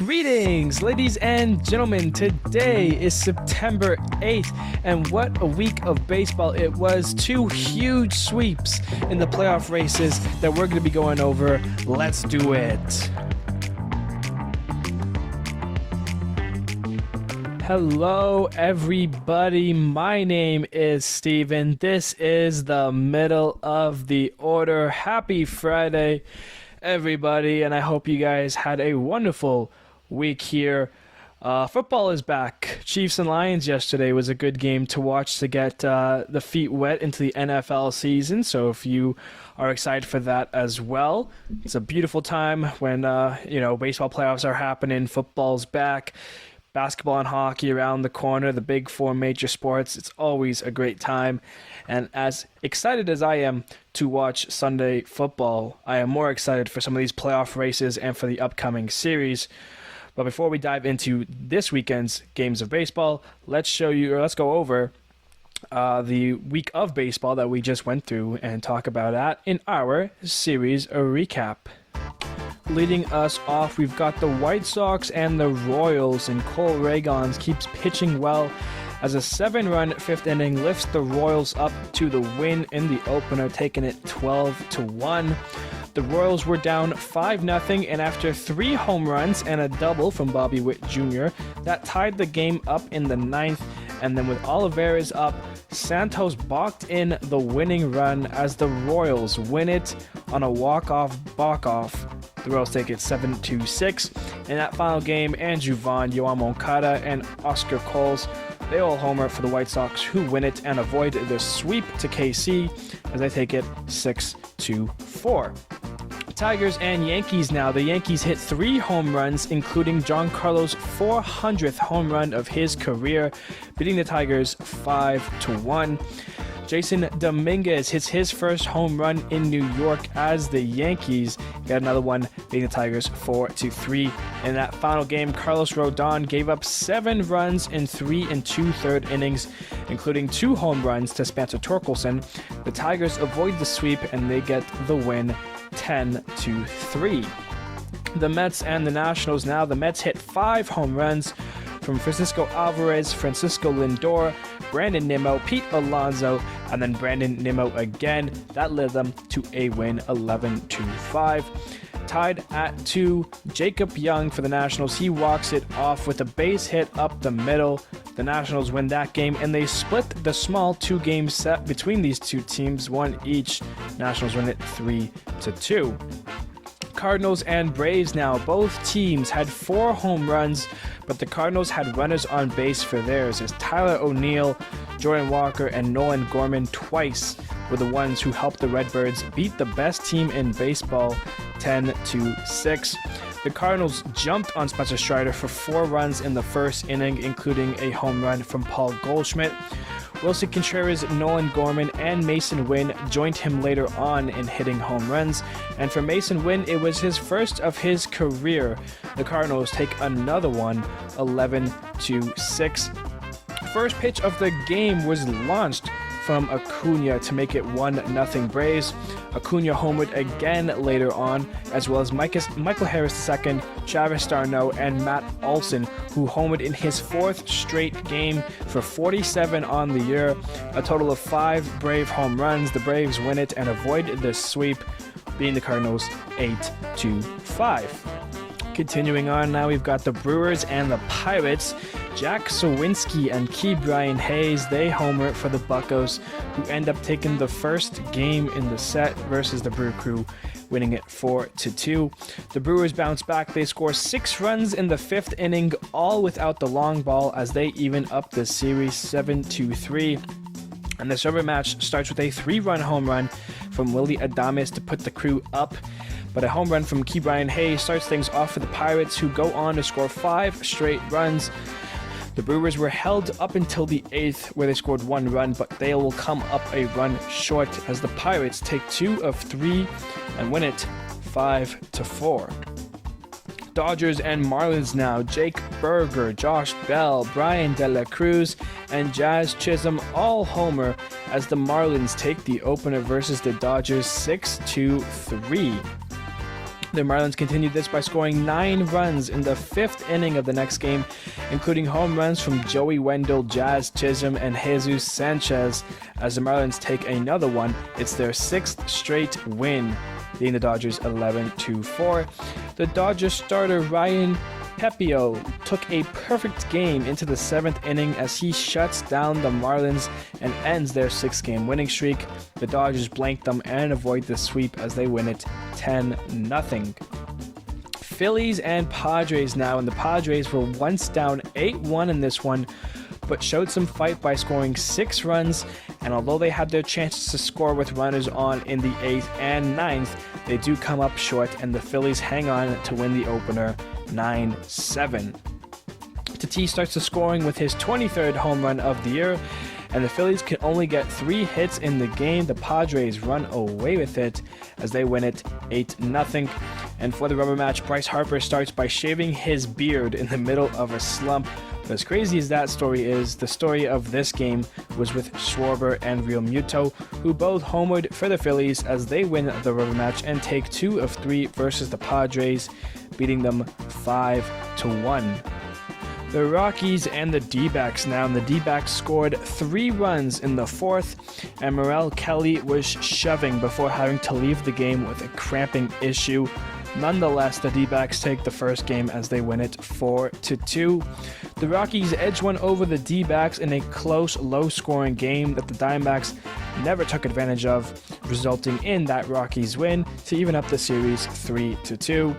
Greetings, ladies and gentlemen. Today is September 8th, and what a week of baseball it was. Two huge sweeps in the playoff races that we're going to be going over. Let's do it. Hello, everybody. My name is Steven. This is the middle of the order. Happy Friday, everybody, and I hope you guys had a wonderful week here. Football is back. Chiefs and Lions yesterday was a good game to watch to get the feet wet into the NFL season. So if you are excited for that as well, it's a beautiful time when baseball playoffs are happening. Football's back. Basketball and hockey around the corner, the big four major sports. It's always a great time. And as excited as I am to watch Sunday football, I am more excited for some of these playoff races and for the upcoming series. But before we dive into this weekend's games of baseball, let's go over the week of baseball that we just went through and talk about that in our series recap. Leading us off, we've got the White Sox and the Royals, and Cole Ragans keeps pitching well as a 7-run fifth inning lifts the Royals up to the win in the opener, taking it 12-1. The Royals were down 5-0, and after 3 home runs and a double from Bobby Witt Jr., that tied the game up in the 9th, and then with Olivares up, Santos balked in the winning run as the Royals win it on a walk-off balk-off. The Royals take it 7-6. In that final game, Andrew Vaughn, Yoan Moncada, and Oscar Coles, they all homer for the White Sox, who win it and avoid the sweep to KC as they take it 6-4. Tigers and Yankees now. The Yankees hit 3 home runs, including Giancarlo's 400th home run of his career, beating the Tigers 5-1. Jason Dominguez hits his first home run in New York as the Yankees got another one, beating the Tigers 4-3. In that final game, Carlos Rodon gave up 7 runs in 3 2/3 innings, including 2 home runs to Spencer Torkelson. The Tigers avoid the sweep and they get the win 10-3. The Mets and the Nationals now. The Mets hit 5 home runs from Francisco Alvarez, Francisco Lindor, Brandon Nimmo, Pete Alonso, and then Brandon Nimmo again. That led them to a win 11-5. Tied at 2, Jacob Young for the Nationals. He walks it off with a base hit up the middle. The Nationals win that game, and they split the small 2-game set between these two teams, 1 each. Nationals win it 3-2. Cardinals and Braves now. Both teams had 4 home runs, but the Cardinals had runners on base for theirs as Tyler O'Neill, Jordan Walker, and Nolan Gorman twice were the ones who helped the Redbirds beat the best team in baseball 10-6. The Cardinals jumped on Spencer Strider for 4 runs in the first inning, including a home run from Paul Goldschmidt. Wilson Contreras, Nolan Gorman, and Mason Wynn joined him later on in hitting home runs. And for Mason Wynn, it was his first of his career. The Cardinals take another one, 11-6. First pitch of the game was launched from Acuna to make it 1-0 Braves. Acuna homered again later on, as well as Michael Harris II, Travis d'Arnaud, and Matt Olson, who homered in his 4th straight game for 47 on the year. A total of 5 Brave home runs. The Braves win it and avoid the sweep, beating the Cardinals 8-5. Continuing on now, we've got the Brewers and the Pirates. Jack Sawinski and Ke'Bryan Hayes, they homer for the Buccos, who end up taking the first game in the set versus the Brew Crew, winning it 4-2. The Brewers bounce back. They score 6 runs in the 5th inning, all without the long ball, as they even up the series 7-3. And this rubber match starts with a 3-run home run from Willy Adames to put the Crew up. But a home run from Ke'Bryan Hayes starts things off for the Pirates, who go on to score 5 straight runs. The Brewers were held up until the 8th, where they scored 1 run, but they will come up a run short as the Pirates take 2 of 3 and win it 5-4. Dodgers and Marlins now. Jake Burger, Josh Bell, Brian De La Cruz, and Jazz Chisholm all homer as the Marlins take the opener versus the Dodgers 6-3. The Marlins continued this by scoring 9 runs in the 5th inning of the next game, including home runs from Joey Wendell, Jazz Chisholm, and Jesus Sanchez. As the Marlins take another one, it's their 6th straight win, beating the Dodgers 11-4. The Dodgers starter Ryan Pepio took a perfect game into the 7th inning as he shuts down the Marlins and ends their 6-game winning streak. The Dodgers blank them and avoid the sweep as they win it 10-0. Phillies and Padres now, and the Padres were once down 8-1 in this one, but showed some fight by scoring 6 runs, and although they had their chances to score with runners on in the 8th and 9th, they do come up short, and the Phillies hang on to win the opener 9-7. Tatis starts the scoring with his 23rd home run of the year, and the Phillies can only get 3 hits in the game. The Padres run away with it as they win it 8-0. And for the rubber match, Bryce Harper starts by shaving his beard in the middle of a slump. But as crazy as that story is, the story of this game was with Schwarber and Real Muto, who both homered for the Phillies as they win the rubber match and take 2 of 3 versus the Padres, beating them 5-1. The Rockies and the D-backs now, and the D-backs scored 3 runs in the 4th, and Merrill Kelly was shoving before having to leave the game with a cramping issue. Nonetheless, the D-backs take the first game as they win it 4-2. The Rockies edge one over the D-backs in a close, low-scoring game that the Diamondbacks never took advantage of, resulting in that Rockies win to even up the series 3-2.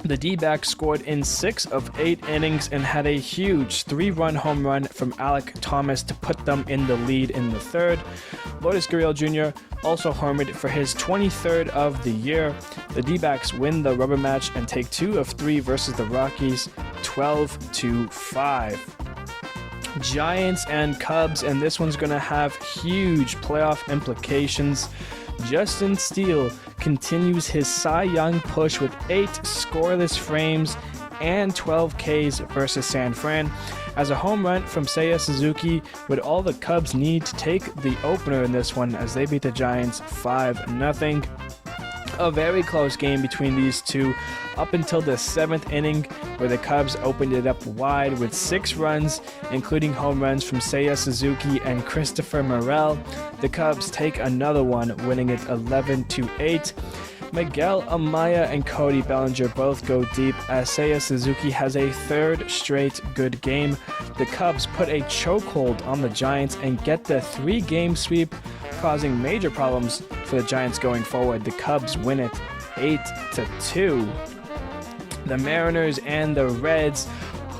The D-backs scored in 6 of 8 innings and had a huge 3-run home run from Alek Thomas to put them in the lead in the 3rd. Lourdes Gurriel Jr. also homered for his 23rd of the year. The D-backs win the rubber match and take 2 of 3 versus the Rockies, 12-5. Giants and Cubs, and this one's going to have huge playoff implications. Justin Steele continues his Cy Young push with 8 scoreless frames and 12 Ks versus San Fran, as a home run from Seiya Suzuki would all the Cubs need to take the opener in this one as they beat the Giants 5-0. A very close game between these two up until the 7th inning, where the Cubs opened it up wide with 6 runs, including home runs from Seiya Suzuki and Christopher Morel. The Cubs take another one, winning it 11-8. Miguel Amaya and Cody Bellinger both go deep as Seiya Suzuki has a 3rd straight good game. The Cubs put a chokehold on the Giants and get the 3-game sweep, causing major problems for the Giants going forward. The Cubs win it 8-2. The Mariners and the Reds.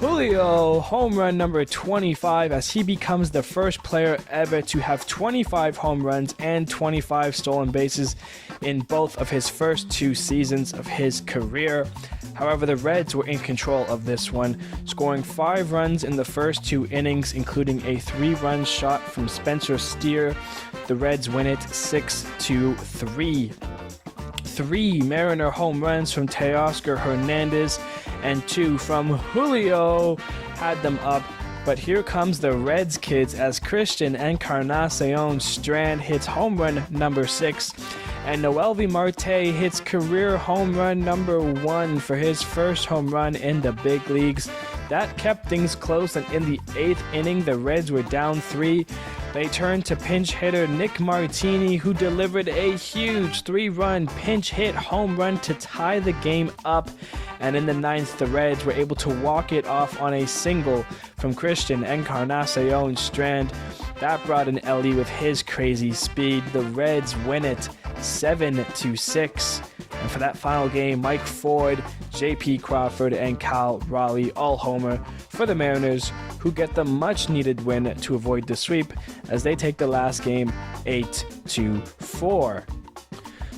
Julio, home run number 25, as he becomes the first player ever to have 25 home runs and 25 stolen bases in both of his first 2 seasons of his career. However, the Reds were in control of this one, scoring 5 runs in the first 2 innings, including a 3-run shot from Spencer Steer. The Reds win it 6-3. 3 Mariner home runs from Teoscar Hernandez and 2 from Julio had them up. But here comes the Reds kids as Christian Encarnacion Strand hits home run number 6, and Noelvi Marte hits career home run number 1 for his first home run in the big leagues. That kept things close, and in the 8th inning, the Reds were down 3. They turned to pinch hitter Nick Martini, who delivered a huge 3-run pinch hit home run to tie the game up. And in the 9th, the Reds were able to walk it off on a single from Christian Encarnacion Strand. That brought in Ellie with his crazy speed. The Reds win it 7-6. And for that final game, Mike Ford, J.P. Crawford, and Kyle Raleigh all homer for the Mariners, who get the much-needed win to avoid the sweep as they take the last game 8-4.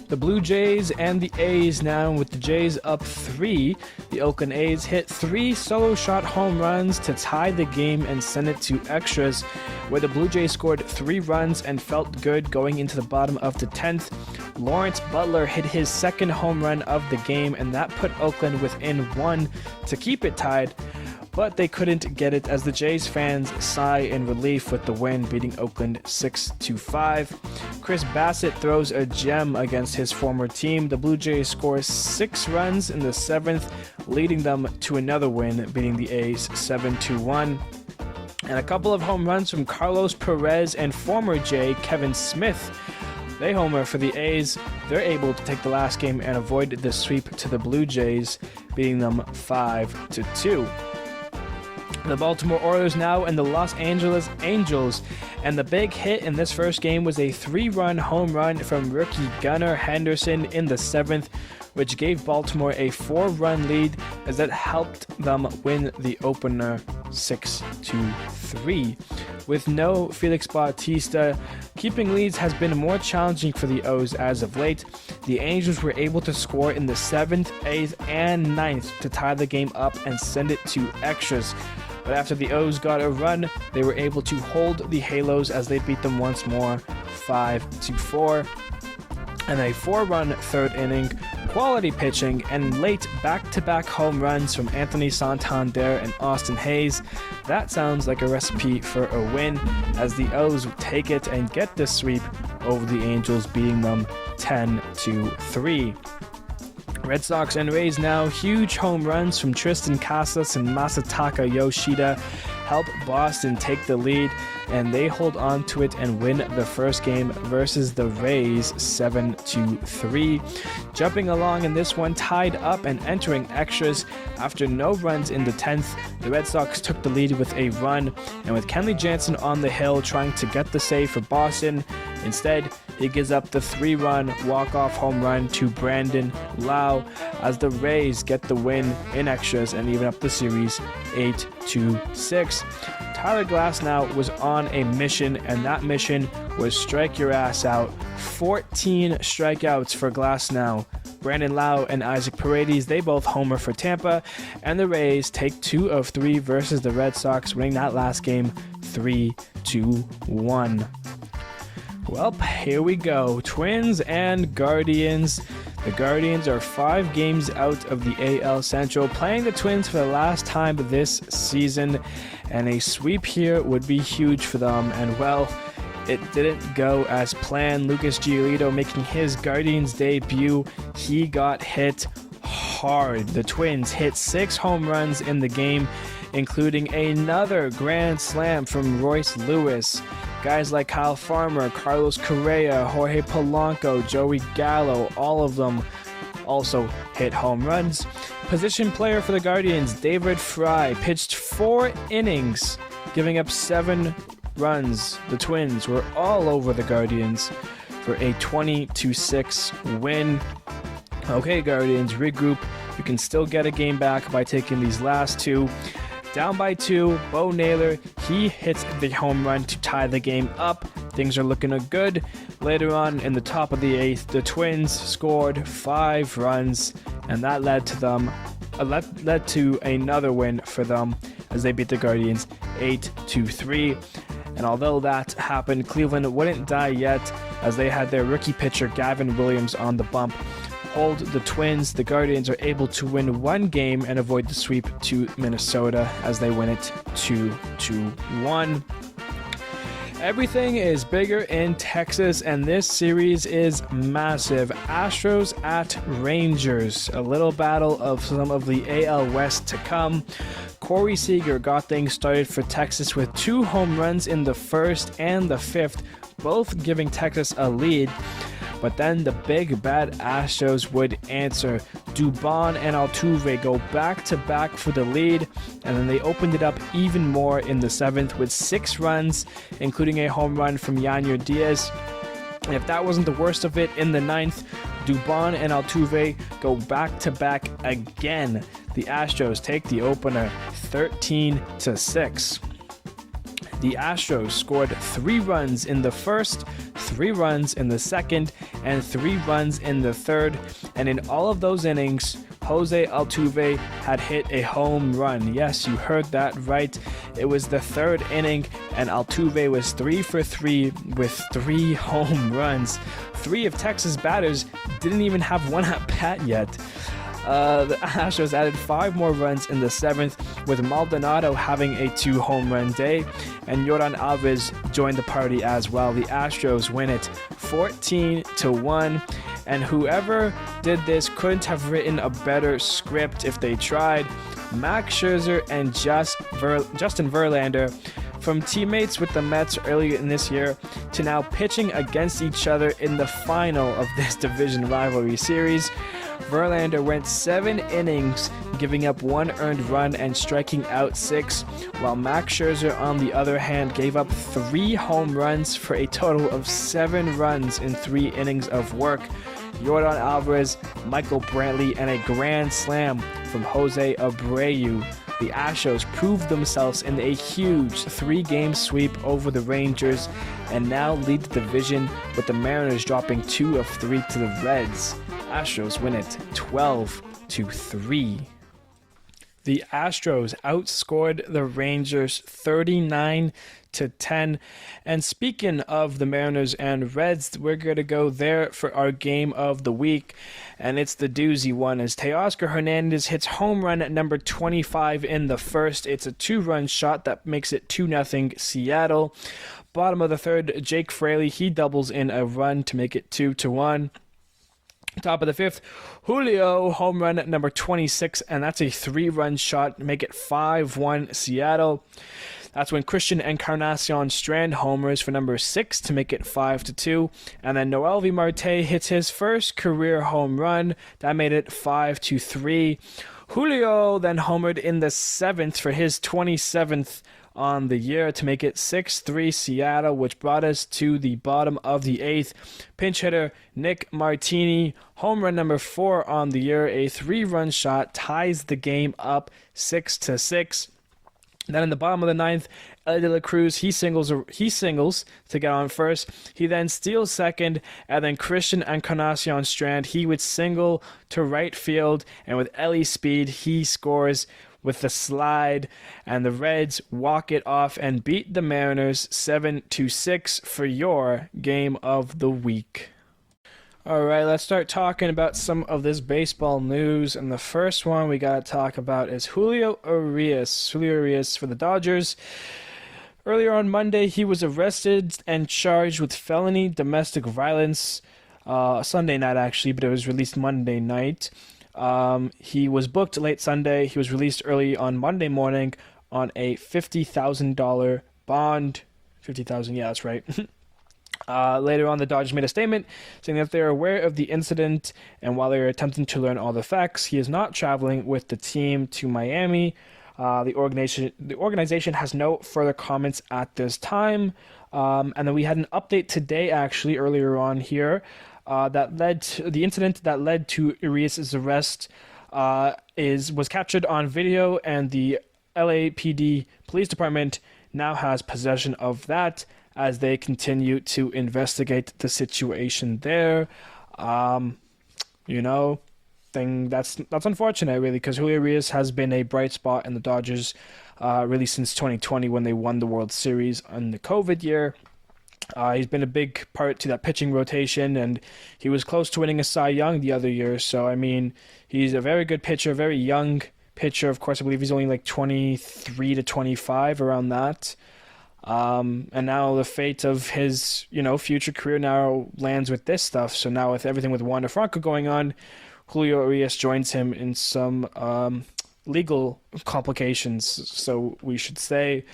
The Blue Jays and the A's now, with the Jays up 3. The Oakland A's hit 3 solo shot home runs to tie the game and send it to extras, where the Blue Jays scored 3 runs and felt good going into the bottom of the 10th. Lawrence Butler hit his 2nd home run of the game, and that put Oakland within 1 to keep it tied. But they couldn't get it as the Jays fans sigh in relief with the win, beating Oakland 6-5. Chris Bassett throws a gem against his former team. The Blue Jays score 6 runs in the 7th, leading them to another win, beating the A's 7-1. And a couple of home runs from Carlos Perez and former Jay Kevin Smith. They homer for the A's. They're able to take the last game and avoid the sweep to the Blue Jays, beating them 5-2. The Baltimore Orioles now and the Los Angeles Angels. And the big hit in this first game was a 3-run home run from rookie Gunnar Henderson in the 7th, which gave Baltimore a 4-run lead as that helped them win the opener 6-3. With no Felix Bautista, keeping leads has been more challenging for the O's as of late. The Angels were able to score in the 7th, 8th, and 9th to tie the game up and send it to extras. But after the O's got a run, they were able to hold the Halos as they beat them once more 5-4. And a 4-run third inning, quality pitching, and late back-to-back home runs from Anthony Santander and Austin Hayes. That sounds like a recipe for a win, as the O's take it and get the sweep over the Angels, beating them 10-3. Red Sox and Rays now. Huge home runs from Tristan Casas and Masataka Yoshida help Boston take the lead, and they hold on to it and win the first game versus the Rays 7-3. Jumping along in this one, tied up and entering extras after no runs in the 10th, the Red Sox took the lead with a run, and with Kenley Jansen on the hill trying to get the save for Boston, instead he gives up the 3-run walk-off home run to Brandon Lau as the Rays get the win in extras and even up the series 8-6. Tyler Glasnow was on a mission, and that mission was strike your ass out. 14 strikeouts for Glasnow. Brandon Lau and Isaac Paredes, they both homer for Tampa, and the Rays take 2 of 3 versus the Red Sox, winning that last game 3-1. Well, here we go. Twins and Guardians. The Guardians are 5 games out of the AL Central, playing the Twins for the last time this season, and a sweep here would be huge for them. And well, it didn't go as planned. Lucas Giolito making his Guardians debut. He got hit hard. The Twins hit 6 home runs in the game, including another grand slam from Royce Lewis. Guys like Kyle Farmer, Carlos Correa, Jorge Polanco, Joey Gallo, all of them also hit home runs. Position player for the Guardians, David Fry, pitched 4 innings, giving up 7 runs. The Twins were all over the Guardians for a 20-6 win. Okay, Guardians, regroup. You can still get a game back by taking these last 2. Down by 2, Bo Naylor, he hits the home run to tie the game up. Things are looking good. Later on in the top of the 8th, the Twins scored 5 runs, and that led to another win for them as they beat the Guardians 8-3. And although that happened, Cleveland wouldn't die yet as they had their rookie pitcher Gavin Williams on the bump hold the Twins. The Guardians are able to win 1 game and avoid the sweep to Minnesota as they win it 2-1. Everything is bigger in Texas, and this series is massive. Astros at Rangers, a little battle of some of the AL West to come. Corey Seager got things started for Texas with 2 home runs in the 1st and the 5th, both giving Texas a lead. But then the big bad Astros would answer. Dubon and Altuve go back-to-back for the lead, and then they opened it up even more in the 7th with 6 runs, including a home run from Yanyer Diaz. And if that wasn't the worst of it, in the 9th, Dubon and Altuve go back-to-back again. The Astros take the opener 13-6. The Astros scored 3 runs in the 1st, 3 runs in the 2nd, and 3 runs in the 3rd. And in all of those innings, Jose Altuve had hit a home run. Yes, you heard that right. It was the 3rd inning, and Altuve was 3 for 3 with 3 home runs. 3 of Texas batters didn't even have one at bat yet. The Astros added 5 more runs in the 7th, with Maldonado having a 2-home run day, and Yordan Alvarez joined the party as well. The Astros win it 14-1, and whoever did this couldn't have written a better script if they tried. Max Scherzer and Justin Verlander, from teammates with the Mets earlier in this year to now pitching against each other in the final of this division rivalry series. Verlander went 7 innings, giving up 1 earned run and striking out 6, while Max Scherzer, on the other hand, gave up 3 home runs for a total of 7 runs in 3 innings of work. Yordan Alvarez, Michael Brantley, and a grand slam from Jose Abreu. The Astros proved themselves in a huge 3-game sweep over the Rangers and now lead the division, with the Mariners dropping 2 of 3 to the Reds. Astros win it 12-3. The Astros outscored the Rangers 39-10. And speaking of the Mariners and Reds, we're going to go there for our game of the week. And it's the doozy one, as Teoscar Hernandez hits home run at number 25 in the first. It's a 2-run shot that makes it 2-0 Seattle. Bottom of the third, Jake Fraley, he doubles in a run to make it 2-1. Top of the 5th, Julio, home run at number 26, and that's a 3-run shot, make it 5-1 Seattle. That's when Christian Encarnacion Strand homers for number 6 to make it 5-2, and then Noelvi Marte hits his first career home run, that made it 5-3. Julio then homered in the 7th for his 27th on the year to make it 6-3 Seattle, which brought us to the bottom of the 8th. Pinch hitter Nick Martini, home run number 4 on the year, a 3-run shot, ties the game up 6-6. Then in the bottom of the 9th, Ellie De La Cruz, he singles to get on first. He then steals second, and then Christian Encarnacion Strand, he would single to right field, and with Ellie's speed, he scores with the slide, and the Reds walk it off and beat the Mariners 7-6 for your game of the week. All right, let's start talking about some of this baseball news, and the first one we got to talk about is Julio Urias. Julio Urias for the Dodgers. Earlier on Monday, he was arrested and charged with felony domestic violence, Sunday night actually, but it was released Monday night. He was booked late Sunday. He was released early on Monday morning on a $50,000 bond. 50,000, yeah, that's right. Later on, the Dodgers made a statement saying that they're aware of the incident, and while they're attempting to learn all the facts, he is not traveling with the team to Miami. The organization has no further comments at this time. And then we had an update today, actually, earlier on here, that led to the incident that led to Urias' arrest was captured on video, and the LAPD police department now has possession of that as they continue to investigate the situation there. That's unfortunate, really, because Julio Urias has been a bright spot in the Dodgers really since 2020 when they won the World Series in the COVID year. He's been a big part to that pitching rotation, and he was close to winning a Cy Young the other year. So, I mean, he's a very good pitcher, very young pitcher. Of course, I believe he's only like 23 to 25, around that. And now the fate of his, future career now lands with this stuff. So now with everything with Wander Franco going on, Julio Urias joins him in some legal complications, so we should say.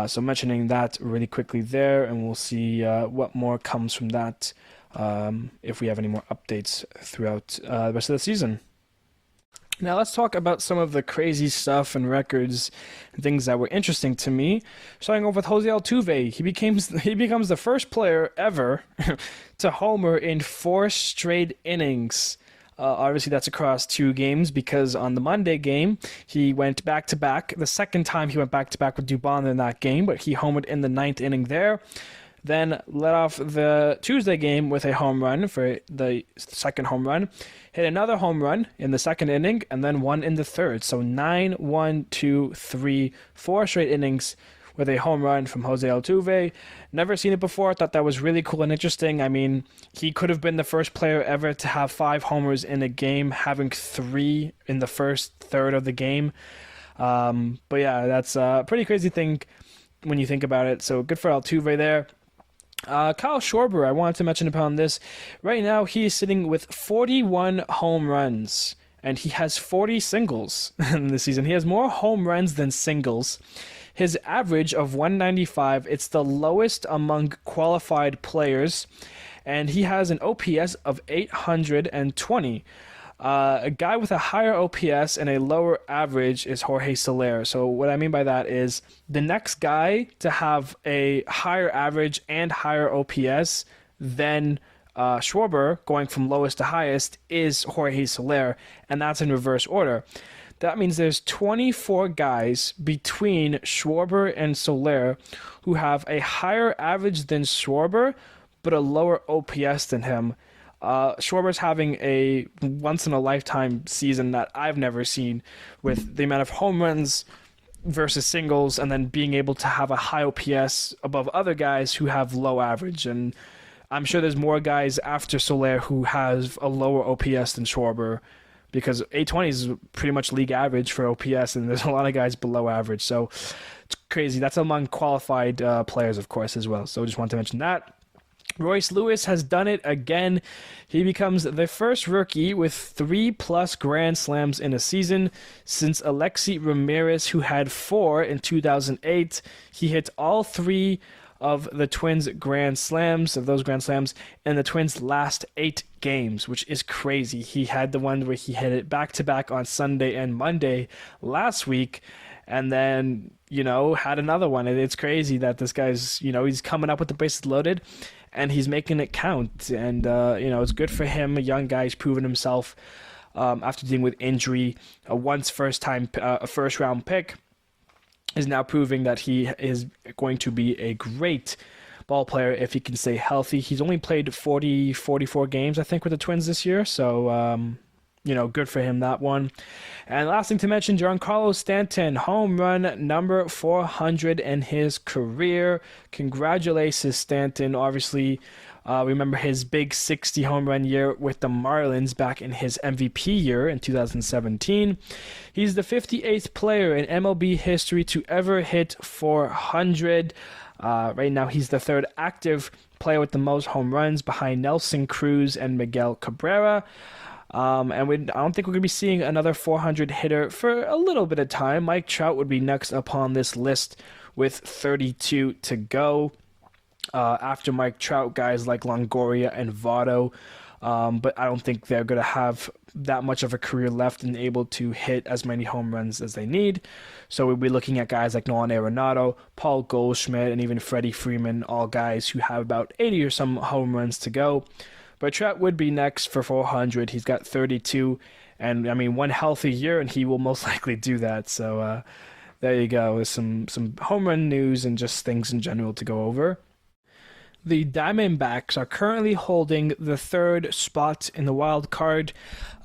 So mentioning that really quickly there, and we'll see what more comes from that if we have any more updates throughout the rest of the season. Now let's talk about some of the crazy stuff and records and things that were interesting to me. Starting off with Jose Altuve, he becomes the first player ever to homer in 4 straight innings. Obviously, that's across 2 games, because on the Monday game, he went back-to-back. The second time he went back-to-back with Dubon in that game, but he homered in the 9th inning there. Then led off the Tuesday game with a home run for the second home run. Hit another home run in the second inning, and then one in the third. So 9, 1, 2, 3, 4 straight innings with a home run from Jose Altuve. Never seen it before. Thought that was really cool and interesting. I mean, he could have been the first player ever to have 5 homers in a game, having 3 in the first third of the game. But yeah, that's a pretty crazy thing when you think about it. So good for Altuve there. Kyle Schwarber, I wanted to mention upon this. Right now, he is sitting with 41 home runs, and he has 40 singles in the season. He has more home runs than singles. His average of 195, it's the lowest among qualified players, and he has an OPS of 820. A guy with a higher OPS and a lower average is Jorge Soler. So what I mean by that is the next guy to have a higher average and higher OPS than Schwarber, going from lowest to highest, is Jorge Soler, and that's in reverse order. That means there's 24 guys between Schwarber and Soler who have a higher average than Schwarber, but a lower OPS than him. Schwarber's having a once-in-a-lifetime season that I've never seen, with the amount of home runs versus singles, and then being able to have a high OPS above other guys who have low average. And I'm sure there's more guys after Soler who have a lower OPS than Schwarber, because 820 is pretty much league average for OPS, and there's a lot of guys below average. So it's crazy. That's among qualified players, of course, as well. So I just wanted to mention that. Royce Lewis has done it again. He becomes the first rookie with 3+ grand slams in a season since Alexi Ramirez, who had 4 in 2008. He hit all 3 of the Twins' grand slams, in the Twins' last 8 games, which is crazy. He had the one where he hit it back-to-back on Sunday and Monday last week, and then, had another one. And it's crazy that this guy's, he's coming up with the bases loaded, and he's making it count. And, it's good for him. A young guy, he's proven himself after dealing with injury. A first-round pick is now proving that he is going to be a great ball player if he can stay healthy. He's only played 44 games, I think, with the Twins this year. So, good for him, that one. And last thing to mention, Giancarlo Stanton, home run number 400 in his career. Congratulations, Stanton. Obviously, remember his big 60 home run year with the Marlins back in his MVP year in 2017. He's the 58th player in MLB history to ever hit 400. Right now, he's the third active player with the most home runs, behind Nelson Cruz and Miguel Cabrera. I don't think we're going to be seeing another 400 hitter for a little bit of time. Mike Trout would be next upon this list with 32 to go. After Mike Trout, guys like Longoria and Votto. But I don't think they're going to have that much of a career left and able to hit as many home runs as they need. So we'll be looking at guys like Nolan Arenado, Paul Goldschmidt, and even Freddie Freeman, all guys who have about 80 or some home runs to go. But Trout would be next for 400. He's got 32, and one healthy year, and he will most likely do that. So there you go, with some home run news and just things in general to go over. The Diamondbacks are currently holding the 3rd spot in the wild card,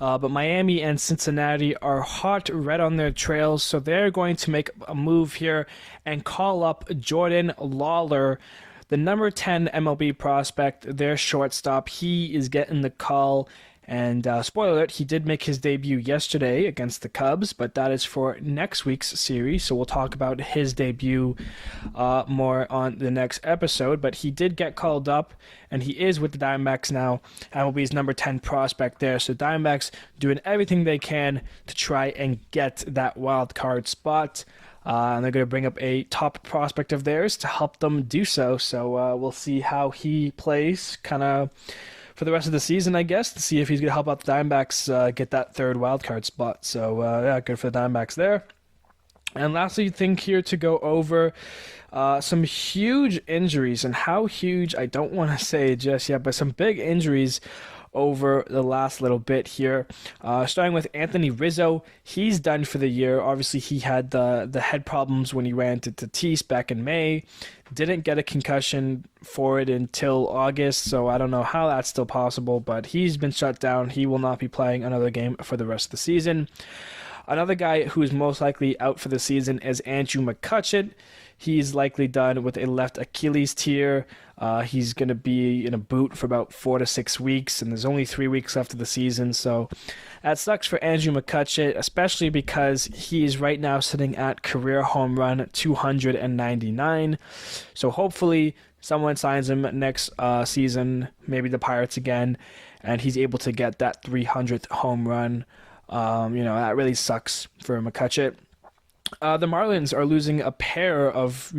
but Miami and Cincinnati are hot red on their trails, so they're going to make a move here and call up Jordan Lawlar, the number 10 MLB prospect, their shortstop. He is getting the call. And spoiler alert, he did make his debut yesterday against the Cubs, but that is for next week's series. So we'll talk about his debut more on the next episode. But he did get called up, and he is with the Diamondbacks now. MLB's number 10 prospect there. So Diamondbacks doing everything they can to try and get that wild card spot. And they're going to bring up a top prospect of theirs to help them do so. So we'll see how he plays kind of for the rest of the season, I guess, to see if he's going to help out the Diamondbacks get that 3rd wildcard spot. So, good for the Diamondbacks there. And lastly, think here to go over some huge injuries, and how huge, I don't want to say just yet, but some big injuries over the last little bit here. Starting with Anthony Rizzo, he's done for the year. Obviously, he had the head problems when he ran to Tatis back in May. Didn't get a concussion for it until August, so I don't know how that's still possible, but he's been shut down. He will not be playing another game for the rest of the season. Another guy who is most likely out for the season is Andrew McCutcheon. He's likely done with a left Achilles tear. He's going to be in a boot for about 4 to 6 weeks, and there's only 3 weeks left of the season. So that sucks for Andrew McCutcheon, especially because he's right now sitting at career home run 299. So hopefully someone signs him next season, maybe the Pirates again, and he's able to get that 300th home run. That really sucks for McCutcheon. The Marlins are losing a pair of,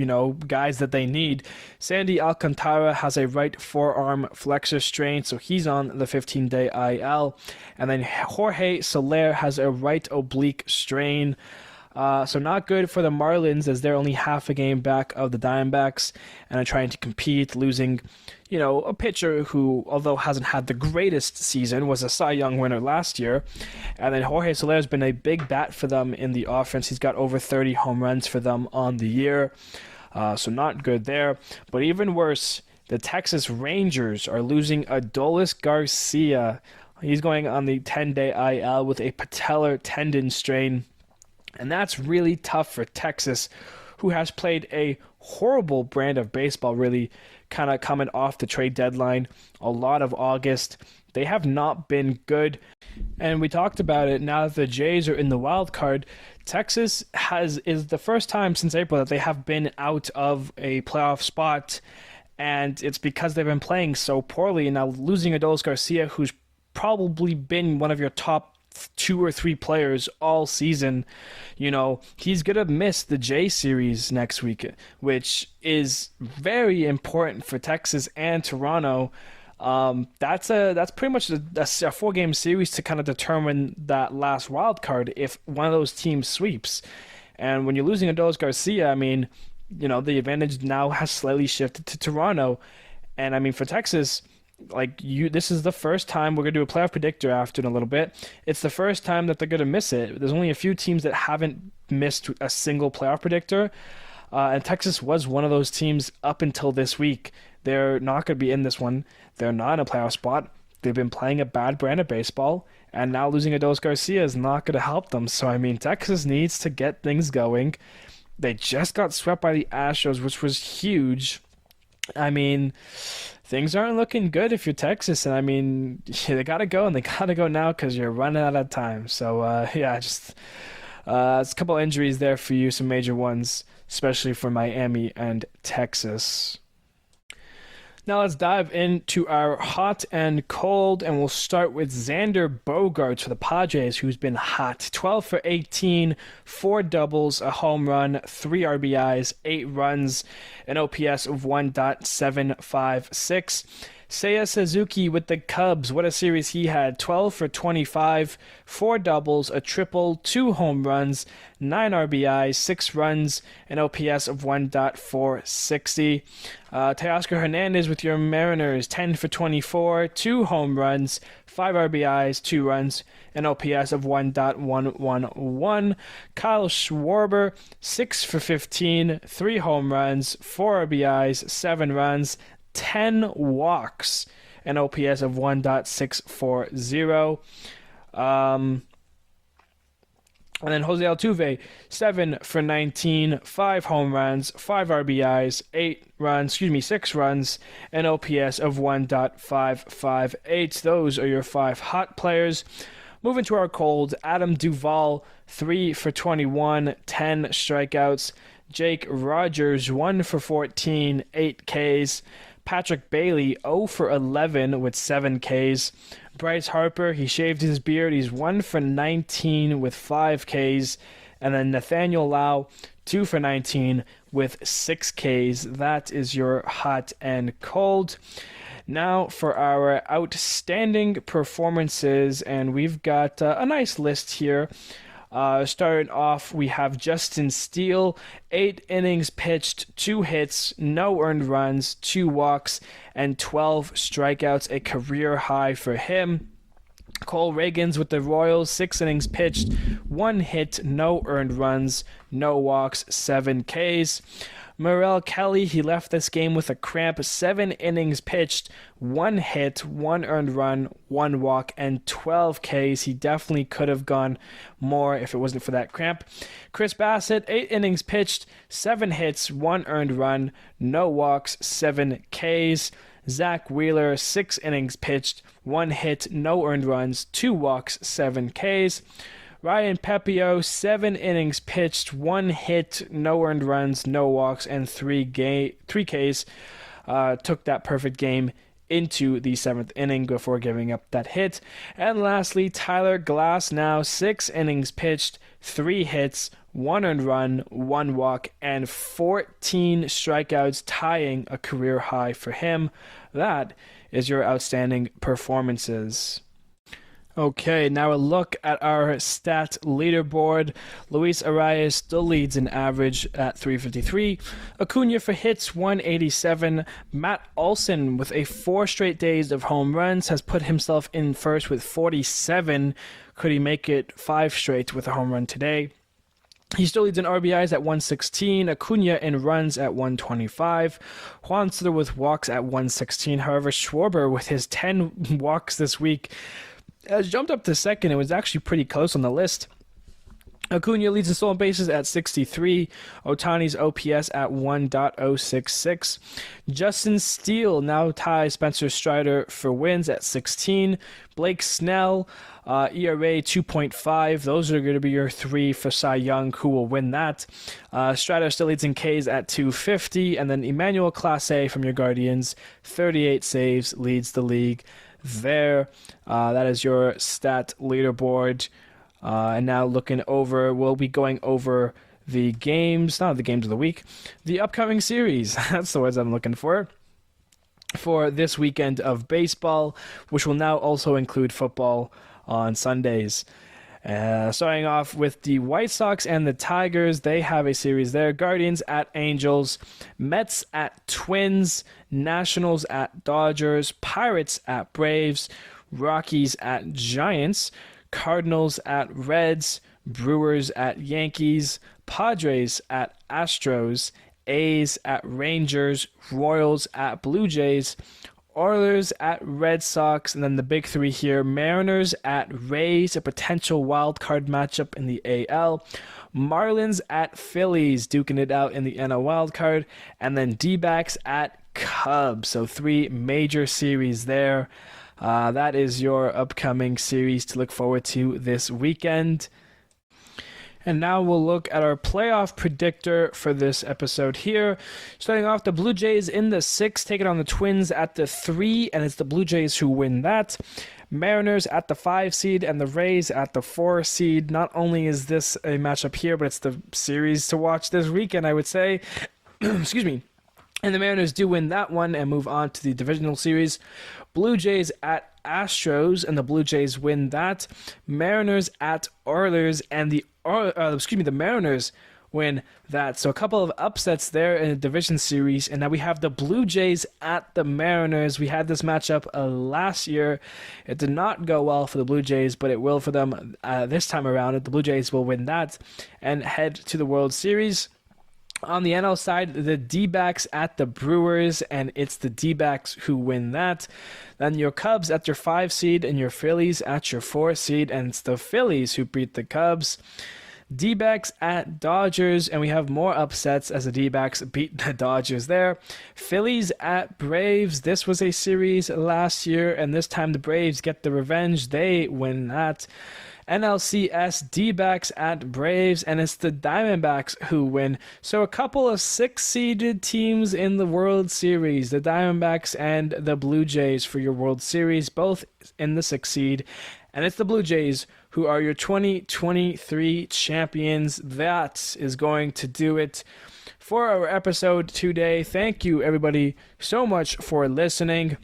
guys that they need. Sandy Alcantara has a right forearm flexor strain, so he's on the 15-day IL. And then Jorge Soler has a right oblique strain. So not good for the Marlins, as they're only half a game back of the Diamondbacks and are trying to compete, losing, a pitcher who, although hasn't had the greatest season, was a Cy Young winner last year. And then Jorge Soler has been a big bat for them in the offense. He's got over 30 home runs for them on the year. So not good there. But even worse, the Texas Rangers are losing Adolis Garcia. He's going on the 10-day IL with a patellar tendon strain. And that's really tough for Texas, who has played a horrible brand of baseball, really kind of coming off the trade deadline. A lot of August. They have not been good. And we talked about it, now that the Jays are in the wild card, Texas is the first time since April that they have been out of a playoff spot. And it's because they've been playing so poorly. And now losing Adolis Garcia, who's probably been one of your top 2 or 3 players all season, he's gonna miss the J series next week, which is very important for Texas and Toronto. That's pretty much a 4-game series to kind of determine that last wild card if one of those teams sweeps. And when you're losing Adolis Garcia, the advantage now has slightly shifted to Toronto. And for Texas, this is the first time we're going to do a playoff predictor after in a little bit. It's the first time that they're going to miss it. There's only a few teams that haven't missed a single playoff predictor. And Texas was one of those teams up until this week. They're not going to be in this one. They're not in a playoff spot. They've been playing a bad brand of baseball. And now losing Adolis Garcia is not going to help them. So, Texas needs to get things going. They just got swept by the Astros, which was huge. Things aren't looking good if you're Texas, and they gotta go, and they gotta go now because you're running out of time. So it's a couple injuries there for you, some major ones, especially for Miami and Texas. Now let's dive into our hot and cold, and we'll start with Xander Bogaerts for the Padres, who's been hot. 12 for 18, 4 doubles, a home run, 3 RBIs, 8 runs, an OPS of 1.756. Seiya Suzuki with the Cubs, what a series he had. 12 for 25, 4 doubles, a triple, 2 home runs, 9 RBIs, 6 runs, an OPS of 1.460. Teoscar Hernandez with your Mariners, 10 for 24, 2 home runs, 5 RBIs, 2 runs, an OPS of 1.111. Kyle Schwarber, 6 for 15, 3 home runs, 4 RBIs, 7 runs, 10 walks, an OPS of 1.640. And then Jose Altuve, 7 for 19, 5 home runs, 5 RBIs, 6 runs, an OPS of 1.558. Those are your 5 hot players. Moving to our cold, Adam Duvall, 3 for 21, 10 strikeouts. Jake Rogers, 1 for 14, 8 Ks. Patrick Bailey, 0 for 11 with 7 Ks. Bryce Harper, he shaved his beard. He's 1 for 19 with 5 Ks. And then Nathaniel Lau, 2 for 19 with 6 Ks. That is your hot and cold. Now for our outstanding performances, and we've got a nice list here. Starting off, we have Justin Steele, 8 innings pitched, 2 hits, no earned runs, 2 walks, and 12 strikeouts, a career high for him. Cole Reagans with the Royals, 6 innings pitched, 1 hit, no earned runs, no walks, 7 Ks. Merrill Kelly, he left this game with a cramp. 7 innings pitched, 1 hit, 1 earned run, 1 walk, and 12 Ks. He definitely could have gone more if it wasn't for that cramp. Chris Bassett, 8 innings pitched, 7 hits, 1 earned run, no walks, 7 Ks. Zach Wheeler, 6 innings pitched, 1 hit, no earned runs, 2 walks, 7 Ks. Ryan Pepio, 7 innings pitched, 1 hit, no earned runs, no walks, and 3 Ks. Took that perfect game into the 7th inning before giving up that hit. And lastly, Tyler Glasnow, 6 innings pitched, 3 hits, 1 earned run, 1 walk, and 14 strikeouts, tying a career high for him. That is your outstanding performances. Okay, now a look at our stat leaderboard. Luis Urias still leads in average at 353. Acuna for hits, 187. Matt Olson, with a 4 straight days of home runs, has put himself in first with 47. Could he make it 5 straight with a home run today? He still leads in RBIs at 116, Acuna in runs at 125, Juan Soto with walks at 116. However, Schwarber, with his 10 walks this week, has jumped up to second. It was actually pretty close on the list. Acuna leads in stolen bases at 63. Ohtani's OPS at 1.066. Justin Steele now ties Spencer Strider for wins at 16. Blake Snell, ERA 2.5. Those are going to be your 3 for Cy Young, who will win that. Strider still leads in Ks at 250. And then Emmanuel Clase from your Guardians, 38 saves, leads the league there. That is your stat leaderboard. And now we'll be going over the games, not the games of the week, the upcoming series. That's the words I'm looking for this weekend of baseball, which will now also include football on Sundays. Starting off with the White Sox and the Tigers, they have a series there. Guardians at Angels, Mets at Twins, Nationals at Dodgers, Pirates at Braves, Rockies at Giants, Cardinals at Reds, Brewers at Yankees, Padres at Astros, A's at Rangers, Royals at Blue Jays, Oilers at Red Sox, and then the big 3 here, Mariners at Rays, a potential wild card matchup in the AL, Marlins at Phillies, duking it out in the NL wild card, and then D-backs at Cubs. So 3 major series there. That is your upcoming series to look forward to this weekend. And now we'll look at our playoff predictor for this episode here. Starting off, the Blue Jays in the 6, taking on the Twins at the 3, and it's the Blue Jays who win that. Mariners at the 5 seed and the Rays at the 4 seed. Not only is this a matchup here, but it's the series to watch this weekend, I would say. Excuse me. And the Mariners do win that one and move on to the divisional series. Blue Jays at Astros, and the Blue Jays win that. Mariners at Oilers, and the Mariners win that. So a couple of upsets there in the division series, and now we have the Blue Jays at the Mariners. We had this matchup last year. It did not go well for the Blue Jays, but it will for them this time around. The Blue Jays will win that and head to the World Series. On the NL side, the D-backs at the Brewers, and it's the D-backs who win that. Then your Cubs at your 5 seed and your Phillies at your 4 seed, and it's the Phillies who beat the Cubs. D-backs at Dodgers, and we have more upsets as the D-backs beat the Dodgers there. Phillies at Braves. This was a series last year, and this time the Braves get the revenge. They win that. NLCS, D-backs at Braves, and it's the Diamondbacks who win. So a couple of 6-seeded teams in the World Series, the Diamondbacks and the Blue Jays for your World Series, both in the 6th seed. And it's the Blue Jays who are your 2023 champions. That is going to do it for our episode today. Thank you, everybody, so much for listening.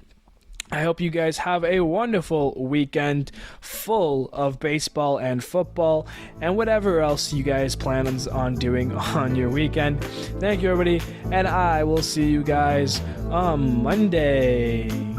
I hope you guys have a wonderful weekend full of baseball and football and whatever else you guys plan on doing on your weekend. Thank you, everybody, and I will see you guys on Monday.